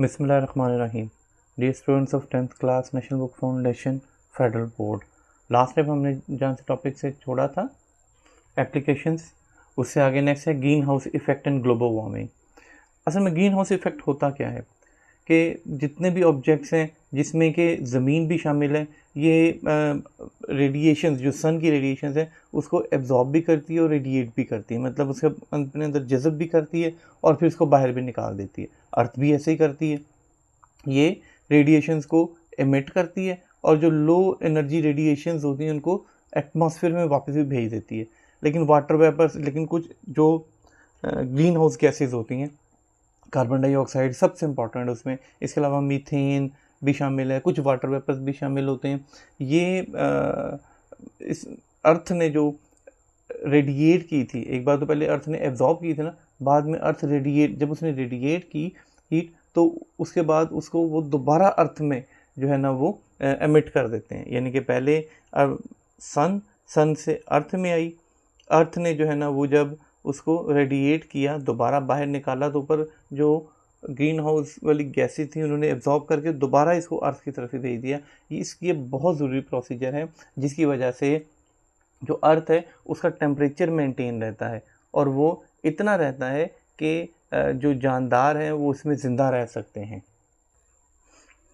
बिस्मिल्लाहिर्रहमानिर्रहीम। Dear students of 10th class, national book foundation, federal board. Last time हमने जहाँ से टॉपिक से छोड़ा था एप्लीकेशंस, उससे आगे नेक्स्ट है green house effect and global warming. असल में ग्रीन हाउस इफेक्ट होता क्या है कि जितने भी ऑब्जेक्ट्स हैं जिसमें कि ज़मीन भी शामिल है, ये रेडिएशंस जो सन की रेडिएशंस हैं उसको एब्जॉर्ब भी करती है और रेडिएट भी करती है, मतलब उसके अपने अंदर जज़ब भी करती है और फिर उसको बाहर भी निकाल देती है। अर्थ भी ऐसे ही करती है, ये रेडिएशंस को एमिट करती है और जो लो एनर्जी रेडिएशंस होती हैं उनको एटमॉस्फेयर में वापस भी भेज देती है। लेकिन वाटर वेपर्स, लेकिन कुछ जो ग्रीन हाउस गैसेज होती हैं, कार्बन डाइऑक्साइड सबसे इम्पॉर्टेंट है उसमें, इसके अलावा मीथेन भी शामिल है, कुछ वाटर वेपर्स भी शामिल होते हैं। ये इस अर्थ ने जो रेडिएट की थी, एक बार तो पहले अर्थ ने एब्जॉर्ब की थी ना, बाद में अर्थ रेडिएट, जब उसने रेडिएट की हीट तो उसके बाद उसको वो दोबारा अर्थ में जो है ना वो एमिट कर देते हैं। यानी कि पहले सन से अर्थ में आई, अर्थ ने जो है ना वो जब उसको रेडिएट किया, दोबारा बाहर निकाला, तो ऊपर जो ग्रीन हाउस वाली गैसेस थी उन्होंने एब्जॉर्ब करके दोबारा इसको अर्थ की तरफ ही भेज दिया। ये बहुत ज़रूरी प्रोसीजर है जिसकी वजह से जो अर्थ है उसका टेम्परेचर मेंटेन रहता है और वो इतना रहता है कि जो जानदार हैं वो उसमें ज़िंदा रह सकते हैं।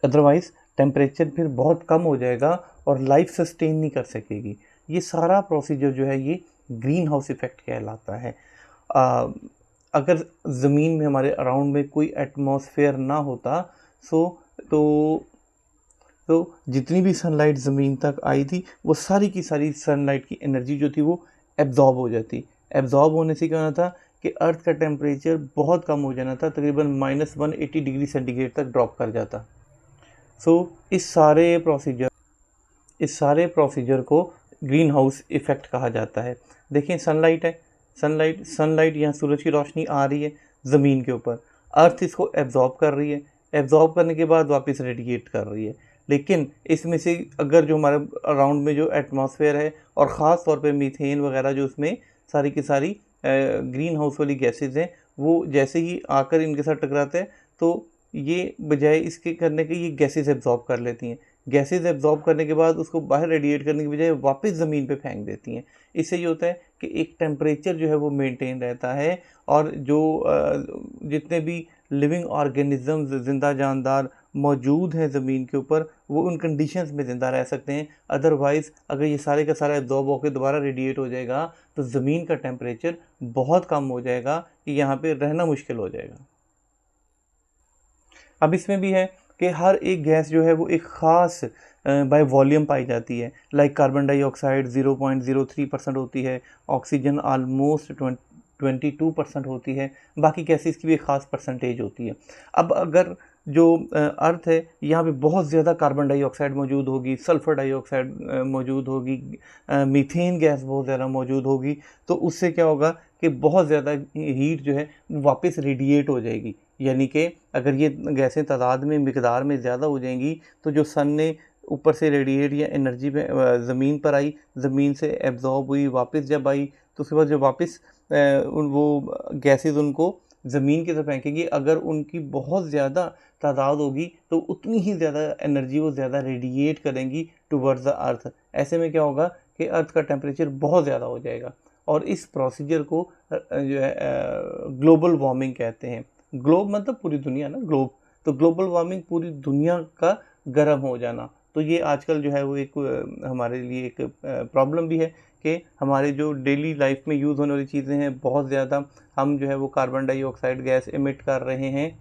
अदरवाइज़ टेम्परेचर फिर बहुत कम हो जाएगा और लाइफ सस्टेन नहीं कर सकेगी। ये सारा प्रोसीजर जो है ये ग्रीन हाउस इफ़ेक्ट कहलाता है। अगर ज़मीन में हमारे अराउंड में कोई एटमॉस्फेयर ना होता तो जितनी भी सनलाइट ज़मीन तक आई थी वो सारी की सारी सनलाइट की एनर्जी जो थी वो एब्जॉर्ब हो जाती। एब्जॉर्ब होने से क्या होना था कि अर्थ का टेम्परेचर बहुत कम हो जाना था, तकरीबन -180 डिग्री सेंटीग्रेड तक ड्रॉप कर जाता। इस सारे प्रोसीजर को ग्रीन हाउस इफ़ेक्ट कहा जाता है। देखिए सनलाइट है, सनलाइट यहाँ सूरज की रोशनी आ रही है ज़मीन के ऊपर, अर्थ इसको एब्जॉर्ब कर रही है, एब्जॉर्ब करने के बाद वापस रेडिएट कर रही है। लेकिन इसमें से अगर जो हमारे अराउंड में जो एटमॉस्फेयर है और ख़ास तौर पे मीथेन वगैरह जो उसमें सारी की सारी ग्रीन हाउस वाली गैसेज हैं, वो जैसे ही आकर इनके साथ टकराते हैं तो ये बजाय इसके करने के ये गैसेज एब्जॉर्ब कर लेती हैं। गैसेज एब्जॉर्ब करने के बाद उसको बाहर रेडिएट करने की बजाय वापस ज़मीन पे फेंक देती हैं। इससे ये होता है कि एक टेम्परेचर जो है वो मेंटेन रहता है और जो जितने भी लिविंग ऑर्गेनिज़म्स ज़िंदा जानदार मौजूद हैं ज़मीन के ऊपर वो उन कंडीशंस में ज़िंदा रह सकते हैं। अदरवाइज़ अगर ये सारे का सारा एब्जॉर्ब होकर दोबारा रेडिएट हो जाएगा तो ज़मीन का टेम्परेचर बहुत कम हो जाएगा कि यहाँ पे रहना मुश्किल हो जाएगा। अब इसमें भी है कि हर एक गैस जो है वो एक ख़ास बाय वॉल्यूम पाई जाती है। लाइक कार्बन डाइऑक्साइड 0.03% होती है, ऑक्सीजन आलमोस्ट 22% होती है, बाकी गैसेस की भी एक ख़ास परसेंटेज होती है। अब अगर जो अर्थ है यहाँ पे बहुत ज़्यादा कार्बन डाइऑक्साइड मौजूद होगी, सल्फ़र डाइऑक्साइड मौजूद होगी, मीथेन गैस बहुत ज़्यादा मौजूद होगी, तो उससे क्या होगा कि बहुत ज़्यादा हीट जो है वापस रेडिएट हो जाएगी। यानी कि अगर ये गैसें तादाद में मिकदार में ज़्यादा हो जाएंगी तो जो सन ने ऊपर से रेडिएट या एनर्जी में ज़मीन पर आई, ज़मीन से एब्जॉर्ब हुई, वापस जब आई तो उसके बाद जब वापस वो गैसेज उनको ज़मीन की तरफ फेंकेगी। अगर उनकी बहुत ज़्यादा तादाद होगी तो उतनी ही ज़्यादा एनर्जी वो ज़्यादा रेडिएट करेंगी टुवर्ड्स द अर्थ। ऐसे में क्या होगा कि अर्थ का टेम्परेचर बहुत ज़्यादा हो जाएगा और इस प्रोसीजर को जो है ग्लोबल वार्मिंग कहते हैं। ग्लोब मतलब पूरी दुनिया ना, ग्लोब, तो ग्लोबल वार्मिंग पूरी दुनिया का गर्म हो जाना। तो ये आजकल जो है वो एक हमारे लिए एक प्रॉब्लम भी है कि हमारे जो डेली लाइफ में यूज़ होने वाली चीज़ें हैं बहुत ज़्यादा हम जो है वो कार्बन डाइऑक्साइड गैस एमिट कर रहे हैं।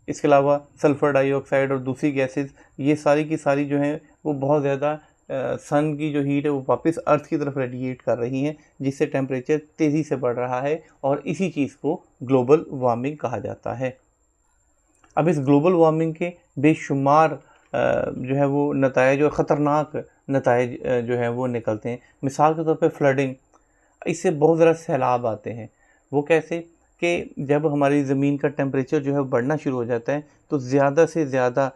इसके अलावा सल्फ़र डाइऑक्साइड और दूसरी गैसेस, ये सारी की सारी जो हैं वो बहुत ज़्यादा सन की जो हीट है वो वापस अर्थ की तरफ रेडिएट कर रही हैं, जिससे टेम्परेचर तेज़ी से बढ़ रहा है और इसी चीज़ को ग्लोबल वार्मिंग कहा जाता है। अब इस ग्लोबल वार्मिंग के बेशुमार जो है वो नतायज और ख़तरनाक नतायज जो है वो निकलते हैं। मिसाल के तौर पे फ्लडिंग, इससे बहुत ज़्यादा सैलाब आते हैं। वो कैसे कि जब हमारी ज़मीन का टेम्परेचर जो है बढ़ना शुरू हो जाता है तो ज़्यादा से ज़्यादा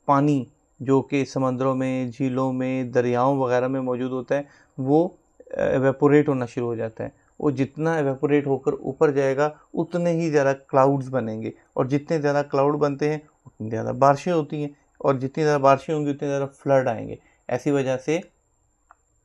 पानी जो कि समंदरों में, झीलों में, दरियाओं वगैरह में मौजूद होता है वो एवेपोरेट होना शुरू हो जाता है। वो जितना एवेपोरेट होकर ऊपर जाएगा उतने ही ज़्यादा क्लाउड्स बनेंगे और जितने ज़्यादा क्लाउड बनते हैं उतनी ज़्यादा बारिशें होती हैं, और जितनी ज़्यादा बारिशें होंगी उतने ज़्यादा फ्लड आएंगे। ऐसी वजह से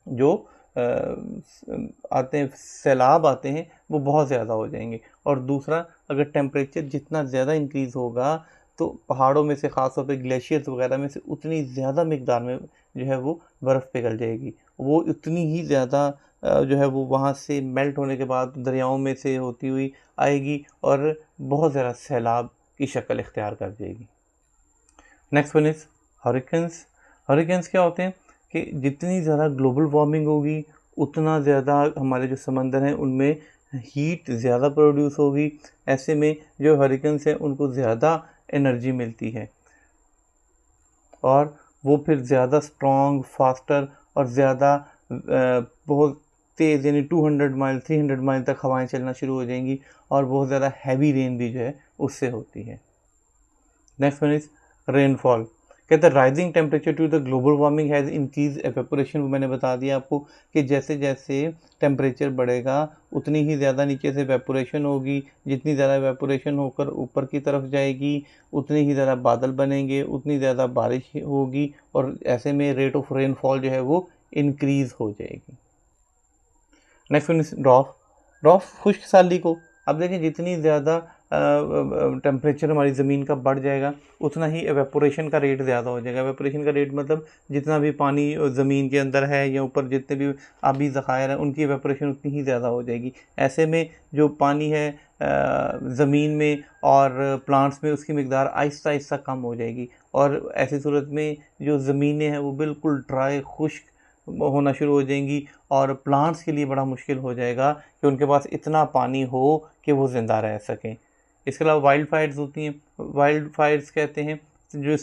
जो आते हैं सैलाब आते हैं वो बहुत ज़्यादा हो जाएंगे। और दूसरा, अगर टेम्परेचर जितना ज़्यादा इंक्रीज़ होगा तो पहाड़ों में से, ख़ासतौर पे ग्लेशियर्स वगैरह में से, उतनी ज़्यादा मिकदार में जो है वो बर्फ़ पिघल जाएगी। वो उतनी ही ज़्यादा जो है वो वहाँ से मेल्ट होने के बाद दरियाओं में से होती हुई आएगी और बहुत ज़्यादा सैलाब की शक्ल इख्तियार कर जाएगी। Next one is hurricanes. Hurricanes क्या होते हैं कि जितनी ज़्यादा ग्लोबल वार्मिंग होगी उतना ज़्यादा हमारे जो समंदर हैं उनमें हीट ज़्यादा प्रोड्यूस होगी। ऐसे में जो हरिकेन्स हैं उनको ज़्यादा एनर्जी मिलती है और वो फिर ज़्यादा स्ट्रॉन्ग, फास्टर और ज़्यादा बहुत तेज़, यानी 200 माइल 300 माइल तक हवाएं चलना शुरू हो जाएंगी और बहुत ज़्यादा हैवी रेन भी जो है उससे होती है। Next one is rainfall. कहते हैं rising temperature due the global warming has increase evaporation. मैंने बता दिया आपको कि जैसे जैसे टेम्परेचर बढ़ेगा उतनी ही ज़्यादा नीचे से एवेपोरेशन होगी। जितनी ज़्यादा एवेपोरेशन होकर ऊपर की तरफ जाएगी उतनी ही ज़्यादा बादल बनेंगे, उतनी ज़्यादा बारिश होगी और ऐसे में रेट ऑफ रेनफॉल जो है वो इंक्रीज़ हो जाएगी। Next one is ड्रॉफ। ड्रॉफ खुश्क साली को, अब देखें जितनी ज़्यादा टेम्परेचर हमारी ज़मीन का बढ़ जाएगा उतना ही एवेपोरेशन का रेट ज़्यादा हो जाएगा। एवेपोरेशन का रेट मतलब जितना भी पानी ज़मीन के अंदर है या ऊपर जितने भी आबी ज़खायर हैं उनकी एवेपोरेशन उतनी ही ज़्यादा हो जाएगी। ऐसे में जो पानी है ज़मीन में और प्लांट्स में उसकी मिकदार आहिस्ता आहिस्ता कम हो जाएगी और ऐसी सूरत में जो ज़मीनें हैं वो बिल्कुल ड्राई खुश्क होना शुरू हो जाएंगी और प्लांट्स के लिए बड़ा मुश्किल हो जाएगा कि उनके पास इतना पानी हो कि वो ज़िंदा रह सकें। इसके अलावा वाइल्ड फायर्स होती हैं। वाइल्ड फायर्स कहते हैं जो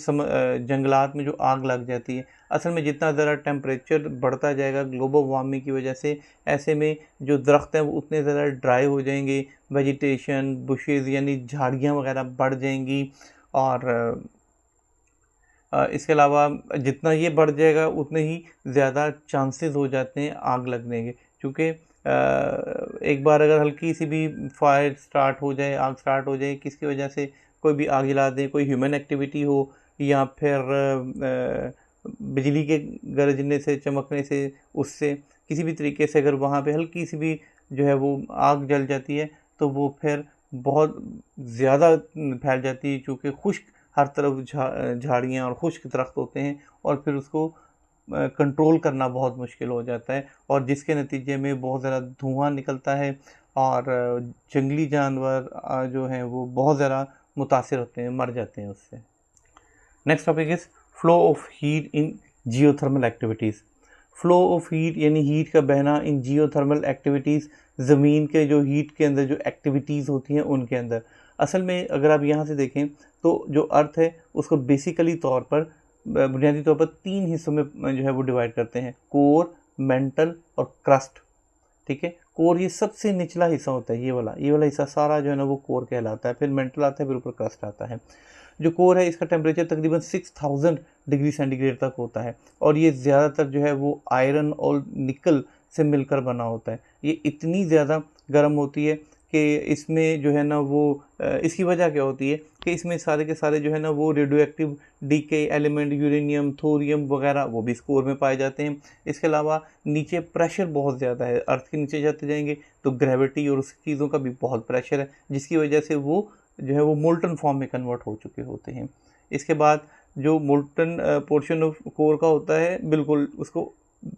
जंगलात में जो आग लग जाती है। असल में जितना ज़रा टेम्परेचर बढ़ता जाएगा ग्लोबल वार्मिंग की वजह से, ऐसे में जो दरख्त हैं वो उतने ज़्यादा ड्राई हो जाएंगे, वेजिटेशन, बुशेज़ यानी झाड़ियाँ वगैरह बढ़ जाएंगी और इसके अलावा जितना ये बढ़ जाएगा उतने ही ज़्यादा चांसेस हो जाते हैं आग लगने के, क्योंकि एक बार अगर हल्की सी भी फायर स्टार्ट हो जाए, आग स्टार्ट हो जाए, किसकी वजह से कोई भी आग जला दे, कोई ह्यूमन एक्टिविटी हो या फिर बिजली के गरजने से, चमकने से, उससे किसी भी तरीके से अगर वहाँ पे हल्की सी भी जो है वो आग जल जाती है तो वो फिर बहुत ज़्यादा फैल जाती है, क्योंकि खुश्क हर तरफ झाड़ियाँ और खुश्क दरख्त होते हैं और फिर उसको कंट्रोल करना बहुत मुश्किल हो जाता है और जिसके नतीजे में बहुत ज़्यादा धुआं निकलता है और जंगली जानवर जो हैं वो बहुत ज़्यादा मुतासिर होते हैं, मर जाते हैं उससे। Next topic is flow of heat in geothermal activities. Flow of heat यानी हीट का बहना इन जियोथर्मल एक्टिविटीज़, ज़मीन के जो हीट के अंदर जो एक्टिविटीज़ होती हैं उनके अंदर। असल में अगर आप यहाँ से देखें तो जो अर्थ है उसको बेसिकली तौर पर, बुनियादी तौर पर 3 हिस्सों में जो है वो डिवाइड करते हैं, कोर, मेंटल और क्रस्ट। ठीक है, कोर ये सबसे निचला हिस्सा होता है, ये वाला हिस्सा सारा जो है ना वो कोर कहलाता है। फिर मेंटल आता है, फिर ऊपर क्रस्ट आता है। जो कोर है इसका टेम्परेचर तकरीबन 6000 डिग्री सेंटीग्रेड तक होता है और ये ज़्यादातर जो है वो आयरन और निकल से मिलकर बना होता है। ये इतनी ज़्यादा गर्म होती है कि इसमें जो है ना वो इसकी वजह क्या होती है कि इसमें सारे के सारे जो है ना वो रेडियो एक्टिव डीके एलिमेंट, यूरेनियम, थोरियम वगैरह वो भी इस कोर में पाए जाते हैं। इसके अलावा नीचे प्रेशर बहुत ज़्यादा है, अर्थ के नीचे जाते जाएंगे तो ग्रेविटी और उस चीज़ों का भी बहुत प्रेशर है, जिसकी वजह से वो जो है वो मोल्टन फॉर्म में कन्वर्ट हो चुके होते हैं। इसके बाद जो मोल्टन पोर्शन ऑफ कोर का होता है, बिल्कुल उसको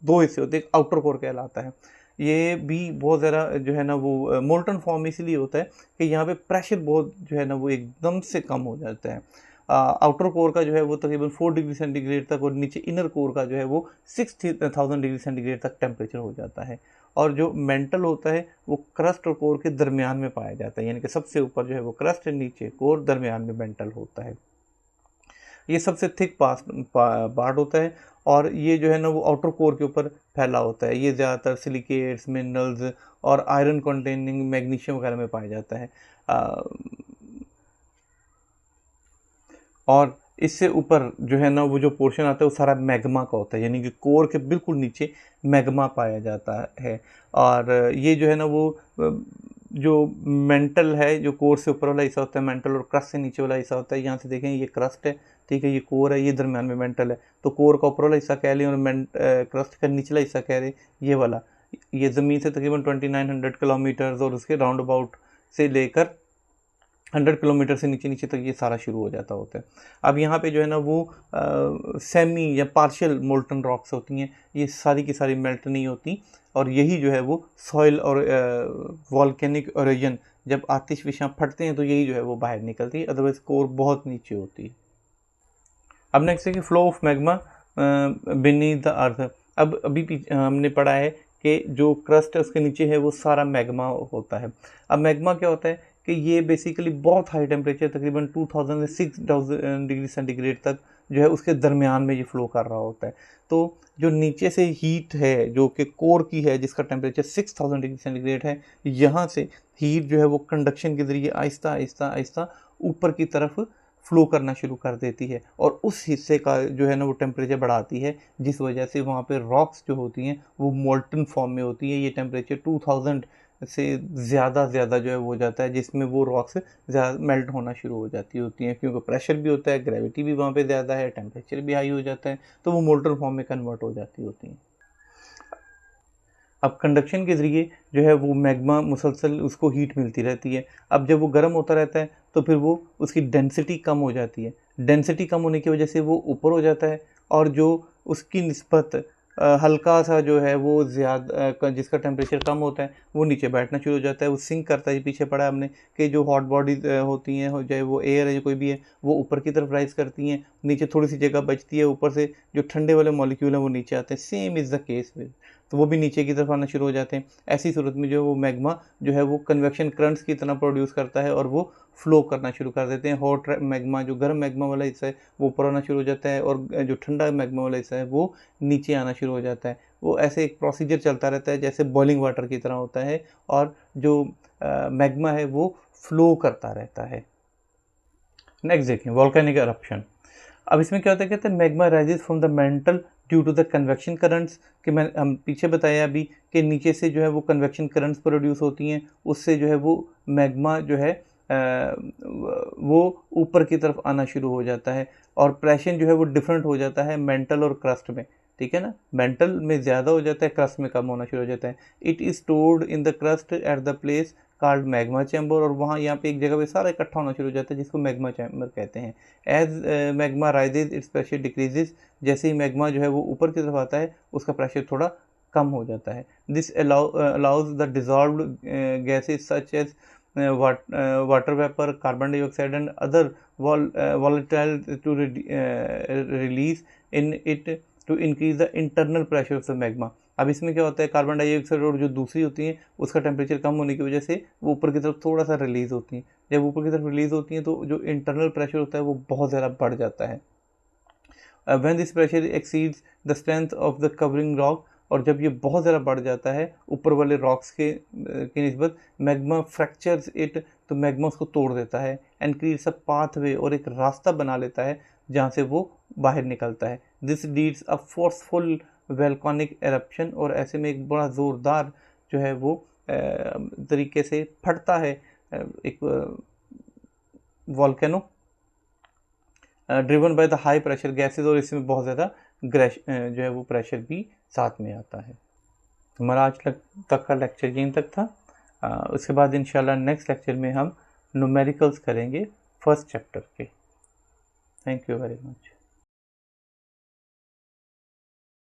2 हिस्से होते हैं, एक आउटर कोर कहलाता है। ये भी बहुत ज़्यादा जो है ना वो मोल्टन फॉर्म इसलिए होता है कि यहाँ पे प्रेशर बहुत जो है ना वो एकदम से कम हो जाता है। आउटर कोर का जो है वो तकरीबन 4 डिग्री सेंटीग्रेड तक और नीचे इनर कोर का जो है वो 6000 डिग्री सेंटीग्रेड तक टेम्परेचर हो जाता है। और जो मेंटल होता है वो क्रस्ट और कोर के दरमियान में पाया जाता है, यानी कि सबसे ऊपर जो है वो क्रस्ट है, नीचे कोर, दरमियान में मेंटल होता है। ये सबसे थिक पार्ट होता है और ये जो है ना वो आउटर कोर के ऊपर फैला होता है। ये ज़्यादातर सिलिकेट्स, मिनरल्स और आयरन कंटेनिंग मैग्नीशियम वगैरह में पाया जाता है। और इससे ऊपर जो है ना वो जो पोर्शन आता है वो सारा मैग्मा का होता है, यानी कि कोर के बिल्कुल नीचे मैग्मा पाया जाता है। और ये जो है ना वो जो मेंटल है, जो कोर से ऊपर वाला हिस्सा होता है मेंटल, और क्रस्ट से नीचे वाला हिस्सा होता है। यहाँ से देखें ये क्रस्ट है, ठीक है, ये कोर है, ये दरम्यान में मेंटल है। तो कोर का ऊपर वाला हिस्सा कह लें और क्रस्ट का निचला हिस्सा कह रहे ये वाला। ये ज़मीन से तकरीबन 2900 किलोमीटर्स और उसके राउंड अबाउट से लेकर 100 किलोमीटर से नीचे नीचे तक ये सारा शुरू हो जाता होता है। अब यहाँ पे जो है ना वो सेमी या पार्शियल मोल्टन रॉक्स होती हैं, ये सारी की सारी मेल्ट नहीं होती, और यही जो है वो सॉइल और वॉल्केनिक ओरिजिन जब आतिशफशां फटते हैं तो यही जो है वो बाहर निकलती है, अदरवाइज कोर बहुत नीचे होती है। अब नेक्स्ट है कि flow of magma beneath the earth. अब अभी हमने पढ़ा है कि जो क्रस्ट है उसके नीचे है वो सारा मैग्मा होता है। अब मैग्मा क्या होता है कि ये बेसिकली बहुत हाई टेम्परेचर तकरीबन 2000 से 6000 डिग्री सेंटीग्रेड तक जो है उसके दरमियान में ये फ्लो कर रहा होता है। तो जो नीचे से हीट है जो कि कोर की है जिसका टेम्परेचर 6000 डिग्री सेंटीग्रेड है, यहाँ से हीट जो है वो कंडक्शन के ज़रिए आहिस्ता आहिस्ता आहिस्ता ऊपर की तरफ फ्लो करना शुरू कर देती है, और उस हिस्से का जो है ना वो टेम्परेचर बढ़ाती है, जिस वजह से वहाँ पे रॉक्स जो होती हैं वो मोल्टन फॉर्म में होती है। ये टेम्परेचर 2000 से ज़्यादा जो है वो हो जाता है, जिसमें वो रॉक्स ज़्यादा मेल्ट होना शुरू हो जाती होती हैं, क्योंकि प्रेशर भी होता है, ग्रेविटी भी वहाँ पे ज़्यादा है, टेम्परेचर भी हाई हो जाता है, तो वो मोल्टन फॉर्म में कन्वर्ट हो जाती होती हैं। अब कंडक्शन के ज़रिए जो है वो मैग्मा मुसलसल उसको हीट मिलती रहती है। अब जब वो गर्म होता रहता है तो फिर वो उसकी डेंसिटी कम हो जाती है। डेंसिटी कम होने की वजह से वो ऊपर हो जाता है, और जो उसकी निस्बत हल्का सा जो है वो ज़्यादा जिसका टेम्परेचर कम होता है वो नीचे बैठना शुरू हो जाता है। वो सिंक करता है, पीछे पढ़ा हमने कि जो हॉट बॉडीज होती हैं, हो चाहे वो एयर है या कोई भी है, वो ऊपर की तरफ राइज करती हैं, नीचे थोड़ी सी जगह बचती है, ऊपर से जो ठंडे वाले मॉलिक्यूल हैं वो नीचे आते हैं। Same is the case with, तो वो भी नीचे की तरफ आना शुरू हो जाते हैं। ऐसी सूरत में जो वो मैग्मा जो है वो कन्वेक्शन करंट्स की तरह प्रोड्यूस करता है और वो फ्लो करना शुरू कर देते हैं। हॉट मैग्मा जो गर्म मैग्मा वाला हिस्सा है वो ऊपर आना शुरू हो जाता है, और जो ठंडा मैग्मा वाला हिस्सा है वो नीचे आना शुरू हो जाता है। वो ऐसे एक प्रोसीजर चलता रहता है जैसे बॉइलिंग वाटर की तरह होता है, और जो मैग्मा है वो फ्लो करता रहता है। नेक्स्ट देखें वॉल्केनिक एरप्शन। अब इसमें क्या होता है, कहते हैं magma rises from the mantle due to the convection currents, कि हम पीछे बताया अभी कि नीचे से जो है वो कन्वेक्शन करंट्स प्रोड्यूस होती हैं, उससे जो है वो मैग्मा जो है वो ऊपर की तरफ आना शुरू हो जाता है, और प्रेशर जो है वो डिफरेंट हो जाता है मेंटल और क्रस्ट में, ठीक है ना। मेंटल में ज़्यादा हो जाता है, क्रस्ट में कम होना शुरू हो जाता है। It is stored in the crust at the place called magma chamber, और वहाँ यहाँ पे एक जगह पे सारा इकट्ठा होना शुरू हो जाता है जिसको मैग्मा चैम्बर कहते हैं। As magma rises its pressure decreases, जैसे ही मैग्मा जो है वो ऊपर की तरफ आता है उसका प्रेशर थोड़ा कम हो जाता है। This allows the dissolved gases such as water vapour, carbon dioxide and other volatile to release in it to increase the internal pressure of the magma। अब इसमें क्या होता है, कार्बन डाइऑक्साइड और जो दूसरी होती हैं उसका टेम्परेचर कम होने की वजह से वो ऊपर की तरफ थोड़ा सा रिलीज़ होती हैं। जब ऊपर की तरफ रिलीज़ होती हैं तो जो इंटरनल प्रेशर होता है वो बहुत ज़्यादा बढ़ जाता है। When this pressure exceeds the strength of the covering rock, और जब ये बहुत ज़्यादा बढ़ जाता है ऊपर वाले रॉक्स की निस्बत, मैग्मा फ्रैक्चर्स इट, तो मैग्मा उसको तोड़ देता है, एंड क्रिएट्स अ पाथवे, और एक रास्ता बना लेता है जहाँ से वो बाहर निकलता है। This leads a forceful volcanic eruption, और ऐसे में एक बड़ा ज़ोरदार जो है वो तरीके से फटता है एक volcano driven by the high pressure gases, और इसमें बहुत ज़्यादा जो है वो प्रेशर भी साथ में आता है। हमारा आज तक का लेक्चर यहीं तक था। उसके बाद इंशाल्लाह नेक्स्ट लेक्चर में हम न्यूमेरिकल्स करेंगे फर्स्ट चैप्टर के। Thank you very much.